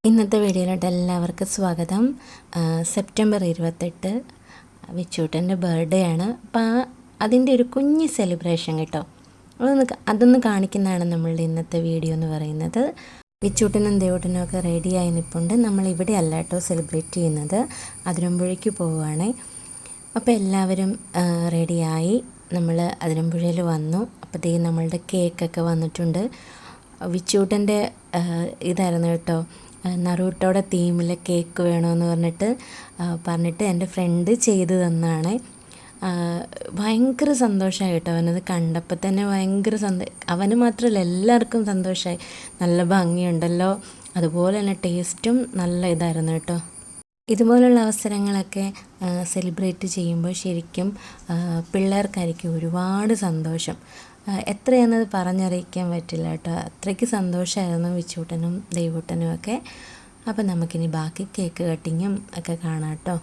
ഇന്നത്തെ വീഡിയോയിലോട്ട് എല്ലാവർക്കും സ്വാഗതം. സെപ്റ്റംബർ 28 വിച്ചൂട്ടൻ്റെ ബർത്ത്ഡേ ആണ്. അപ്പോൾ അതിൻ്റെ ഒരു കുഞ്ഞ് സെലിബ്രേഷൻ കേട്ടോ, അതൊന്ന് കാണിക്കുന്നതാണ് നമ്മളുടെ ഇന്നത്തെ വീഡിയോ എന്ന് പറയുന്നത്. വിച്ചൂട്ടനും ദേവൂട്ടനും ഒക്കെ റെഡിയായി നിൽപ്പുണ്ട്. നമ്മളിവിടെ അല്ല കേട്ടോ സെലിബ്രേറ്റ് ചെയ്യുന്നത്, അതിരമ്പുഴയ്ക്ക് പോവുകയാണേ. അപ്പോൾ എല്ലാവരും റെഡിയായി നമ്മൾ അതിരമ്പുഴയിൽ വന്നു. അപ്പോഴത്തേക്കും നമ്മളുടെ കേക്കൊക്കെ വന്നിട്ടുണ്ട്. വിച്ചൂട്ടൻ്റെ ഇതായിരുന്നു കേട്ടോ, നറൂട്ടോയുടെ തീമിൽ കേക്ക് വേണമെന്ന് പറഞ്ഞിട്ട് എൻ്റെ ഫ്രണ്ട് ചെയ്ത് തന്നാണ്. ഭയങ്കര സന്തോഷമായി കേട്ടോ, അവനത് കണ്ടപ്പോൾ തന്നെ ഭയങ്കര അവന് മാത്രമല്ല എല്ലാവർക്കും സന്തോഷമായി. നല്ല ഭംഗിയുണ്ടല്ലോ, അതുപോലെ തന്നെ ടേസ്റ്റും നല്ല ഇതായിരുന്നു കേട്ടോ. ഇതുപോലുള്ള അവസരങ്ങളൊക്കെ സെലിബ്രേറ്റ് ചെയ്യുമ്പോൾ ശരിക്കും പിള്ളേർക്കായിരിക്കും ഒരുപാട് സന്തോഷം. എത്രയാണെന്നത് പറഞ്ഞറിയിക്കാൻ പറ്റില്ല കേട്ടോ, അത്രയ്ക്ക് സന്തോഷമായിരുന്നു വിച്ചൂട്ടനും ദേവൂട്ടനും ഒക്കെ. അപ്പം നമുക്കിനി ബാക്കി കേക്ക് കട്ടിങ്ങും ഒക്കെ കാണാം കേട്ടോ.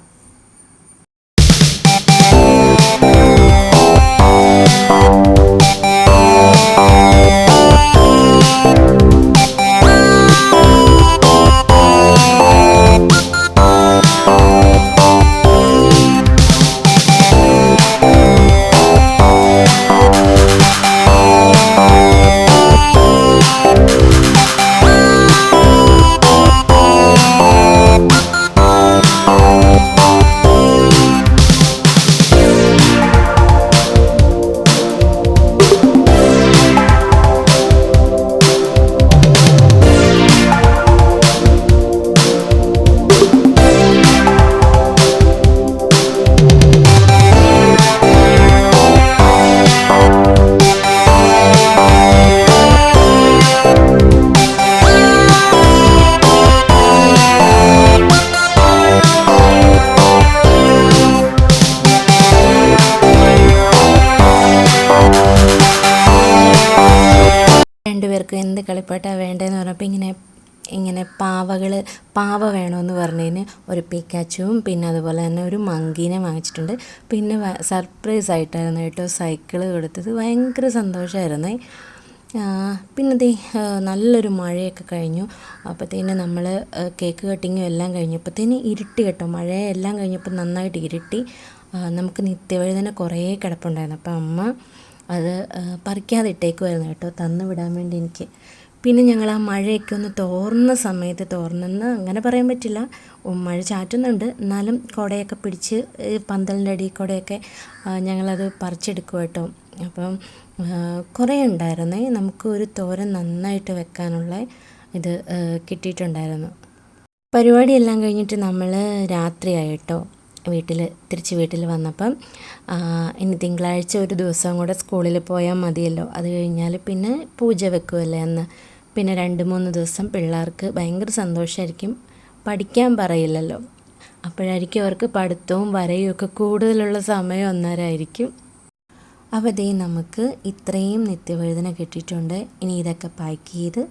രണ്ടുപേർക്കും എന്ത് കളിപ്പാട്ടാണ് വേണ്ടതെന്ന് പറഞ്ഞപ്പോൾ ഇങ്ങനെ പാവ വേണമെന്ന് പറഞ്ഞതിന് ഒരു പിക്കാച്ചുവും പിന്നെ അതുപോലെ തന്നെ ഒരു മങ്കീനെ വാങ്ങിച്ചിട്ടുണ്ട്. പിന്നെ സർപ്രൈസ് ആയിട്ടായിരുന്നു കേട്ടോ സൈക്കിള് കൊടുത്തത്. ഭയങ്കര സന്തോഷമായിരുന്നേ. പിന്നെ നല്ലൊരു മഴയൊക്കെ കഴിഞ്ഞു. അപ്പോഴത്തേന് നമ്മൾ കേക്ക് കട്ടിങ്ങും എല്ലാം കഴിഞ്ഞപ്പോഴത്തേന് ഇരുട്ടി കേട്ടോ, മഴയെല്ലാം കഴിഞ്ഞപ്പോൾ നന്നായിട്ട് ഇരുട്ടി. നമുക്ക് നിത്യവഴുതന കുറേ കിടപ്പുണ്ടായിരുന്നു. അപ്പോൾ അമ്മ അത് പറിക്കാതെ ഇട്ടേക്കുമായിരുന്നു കേട്ടോ, തന്നു വിടാൻ വേണ്ടി എനിക്ക്. പിന്നെ ഞങ്ങൾ ആ മഴയൊക്കെ ഒന്ന് തോർന്നെന്ന് അങ്ങനെ പറയാൻ പറ്റില്ല, മഴ ചാറ്റുന്നുണ്ട്, എന്നാലും കുടയൊക്കെ പിടിച്ച് പന്തലിൻ്റെ അടിയിൽ കൂടെയൊക്കെ ഞങ്ങളത് പറിച്ചെടുക്കും കേട്ടോ. അപ്പം കുറേ ഉണ്ടായിരുന്നേ, നമുക്ക് ഒരു തോരൻ നന്നായിട്ട് വെക്കാനുള്ള ഇത് കിട്ടിയിട്ടുണ്ടായിരുന്നു. പരിപാടിയെല്ലാം കഴിഞ്ഞിട്ട് നമ്മൾ രാത്രിയായി കേട്ടോ തിരിച്ച് വീട്ടിൽ വന്നപ്പം. ഇനി തിങ്കളാഴ്ച ഒരു ദിവസം കൂടെ സ്കൂളിൽ പോയാൽ മതിയല്ലോ, അത് കഴിഞ്ഞാൽ പിന്നെ പൂജ വെക്കുമല്ലേ അന്ന്. പിന്നെ 2-3 ദിവസം പിള്ളേർക്ക് ഭയങ്കര സന്തോഷമായിരിക്കും, പഠിക്കാൻ പറയില്ലല്ലോ, അപ്പോഴായിരിക്കും അവർക്ക് പഠിത്തവും വരയും ഒക്കെ കൂടുതലുള്ള സമയം ഒന്നരായിരിക്കും. അപ്പോൾ നമുക്ക് ഇത്രയും നിത്യവഴുതന കിട്ടിയിട്ടുണ്ട്. ഇനി ഇതൊക്കെ പാക്ക് ചെയ്ത്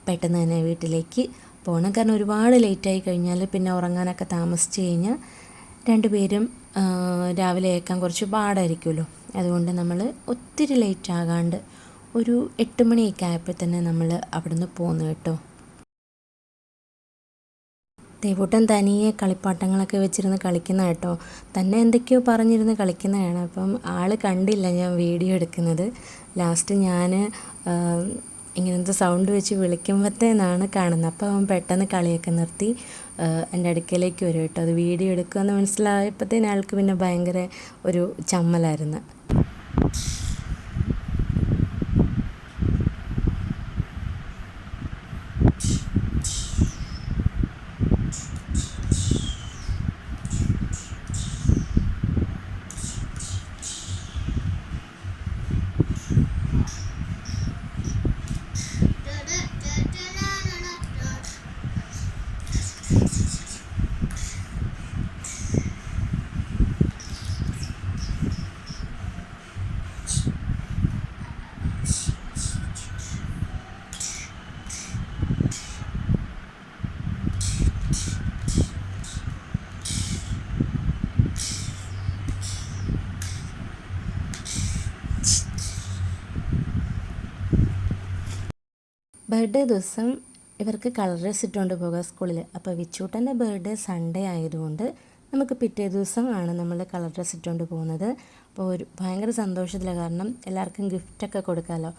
പെട്ടെന്ന് തന്നെ വീട്ടിലേക്ക് പോകണം. കാരണം ഒരുപാട് ലേറ്റായി കഴിഞ്ഞാൽ പിന്നെ ഉറങ്ങാനൊക്കെ താമസിച്ച് കഴിഞ്ഞാൽ രണ്ടുപേരും രാവിലെ ഏൽക്കാൻ കുറച്ച് പാടായിരിക്കുമല്ലോ. അതുകൊണ്ട് നമ്മൾ ഒത്തിരി ലേറ്റ് ആകാണ്ട് ഒരു 8 മണിയൊക്കെ ആയപ്പോൾ തന്നെ നമ്മൾ അവിടുന്ന് പോന്നു കേട്ടോ. ദേവൂട്ടൻ തനിയെ കളിപ്പാട്ടങ്ങളൊക്കെ വെച്ചിരുന്ന് കളിക്കുന്ന കേട്ടോ, തന്നെ എന്തൊക്കെയോ പറഞ്ഞിരുന്ന് കളിക്കുന്നതാണ്. അപ്പം ആൾ കണ്ടില്ല ഞാൻ വീഡിയോ എടുക്കുന്നത്. ലാസ്റ്റ് ഞാൻ ഇങ്ങനത്തെ സൗണ്ട് വെച്ച് വിളിക്കുമ്പോഴത്തേനാണ് കാണുന്നത്. അപ്പോൾ അവൻ പെട്ടെന്ന് കളിയൊക്കെ നിർത്തി എൻ്റെ അടുക്കലേക്ക് വരും കേട്ടോ. അത് വീഡിയോ എടുക്കുമെന്ന് മനസ്സിലായപ്പോഴത്തേന് ആൾക്ക് പിന്നെ ഭയങ്കര ഒരു ചമ്മലായിരുന്നു. ബർത്ത്ഡേ ദിവസം ഇവർക്ക് കളർ ഡ്രസ് ഇട്ടുകൊണ്ട് പോകാം സ്കൂളിൽ. അപ്പോൾ വിച്ചൂട്ടൻ്റെ ബർത്ത്ഡേ സൺഡേ ആയതുകൊണ്ട് നമുക്ക് പിറ്റേ ദിവസമാണ് നമ്മൾ കളർ ഡ്രസ് ഇട്ടുകൊണ്ട് പോകുന്നത്. അപ്പോൾ ഒരു ഭയങ്കര സന്തോഷത്തിലാണ്, കാരണം എല്ലാവർക്കും ഗിഫ്റ്റൊക്കെ കൊടുക്കാമല്ലോ.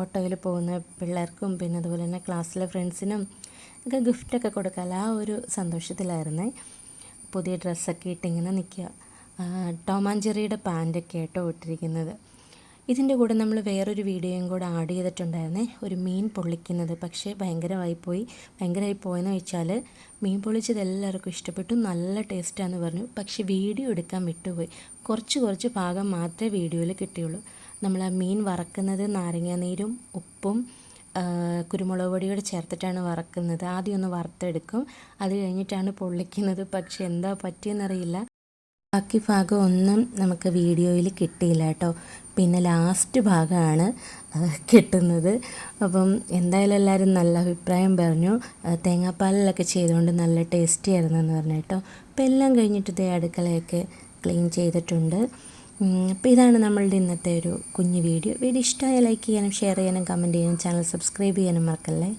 ഓട്ടോയിൽ പോകുന്ന പിള്ളേർക്കും പിന്നെ അതുപോലെ തന്നെ ക്ലാസ്സിലെ ഫ്രണ്ട്സിനും ഒക്കെ ഗിഫ്റ്റൊക്കെ കൊടുക്കാമല്ലോ. ആ ഒരു സന്തോഷത്തിലായിരുന്നേ. പുതിയ ഡ്രസ്സൊക്കെ ഇട്ടിങ്ങനെ നിൽക്കുക. ടോം ആൻഡ് ജെറിയുടെ പാൻറ്റൊക്കെ ആയിട്ടോ ഇട്ടിരിക്കുന്നത്. ഇതിൻ്റെ കൂടെ നമ്മൾ വേറൊരു വീഡിയോയും കൂടെ ആഡ് ചെയ്തിട്ടുണ്ടായിരുന്നേ, ഒരു മീൻ പൊള്ളിക്കുന്നത്. പക്ഷേ ഭയങ്കരമായി പോയെന്ന് വെച്ചാൽ മീൻ പൊള്ളിച്ചത് എല്ലാവർക്കും ഇഷ്ടപ്പെട്ടു, നല്ല ടേസ്റ്റാന്ന് പറഞ്ഞു. പക്ഷേ വീഡിയോ എടുക്കാൻ വിട്ടുപോയി. കുറച്ച് ഭാഗം മാത്രമേ വീഡിയോയിൽ കിട്ടിയുള്ളൂ. നമ്മൾ ആ മീൻ വറക്കുന്നത് നാരങ്ങാനീരും ഉപ്പും കുരുമുളക് പൊടിയോട് ചേർത്തിട്ടാണ് വറക്കുന്നത്. ആദ്യം ഒന്ന് വറുത്തെടുക്കും, അത് കഴിഞ്ഞിട്ടാണ് പൊള്ളിക്കുന്നത്. പക്ഷേ എന്താ പറ്റിയെന്നറിയില്ല, ബാക്കി ഭാഗം ഒന്നും നമുക്ക് വീഡിയോയിൽ കിട്ടിയില്ല കേട്ടോ. പിന്നെ ലാസ്റ്റ് ഭാഗമാണ് കിട്ടുന്നത്. അപ്പം എന്തായാലും എല്ലാവരും നല്ല അഭിപ്രായം പറഞ്ഞു. തേങ്ങാപ്പാലിലൊക്കെ ചെയ്തുകൊണ്ട് നല്ല ടേസ്റ്റി ആയിരുന്നു എന്ന് പറഞ്ഞു കേട്ടോ. അപ്പോൾ എല്ലാം കഴിഞ്ഞിട്ട് ഇതേ അടുക്കളയൊക്കെ ക്ലീൻ ചെയ്തിട്ടുണ്ട്. അപ്പോൾ ഇതാണ് നമ്മളുടെ ഇന്നത്തെ ഒരു കുഞ്ഞു വീഡിയോ. ഇഷ്ടമായ ലൈക്ക് ചെയ്യാനും ഷെയർ ചെയ്യാനും കമൻറ്റ് ചെയ്യാനും ചാനൽ സബ്സ്ക്രൈബ് ചെയ്യാനും മറക്കല്ലേ.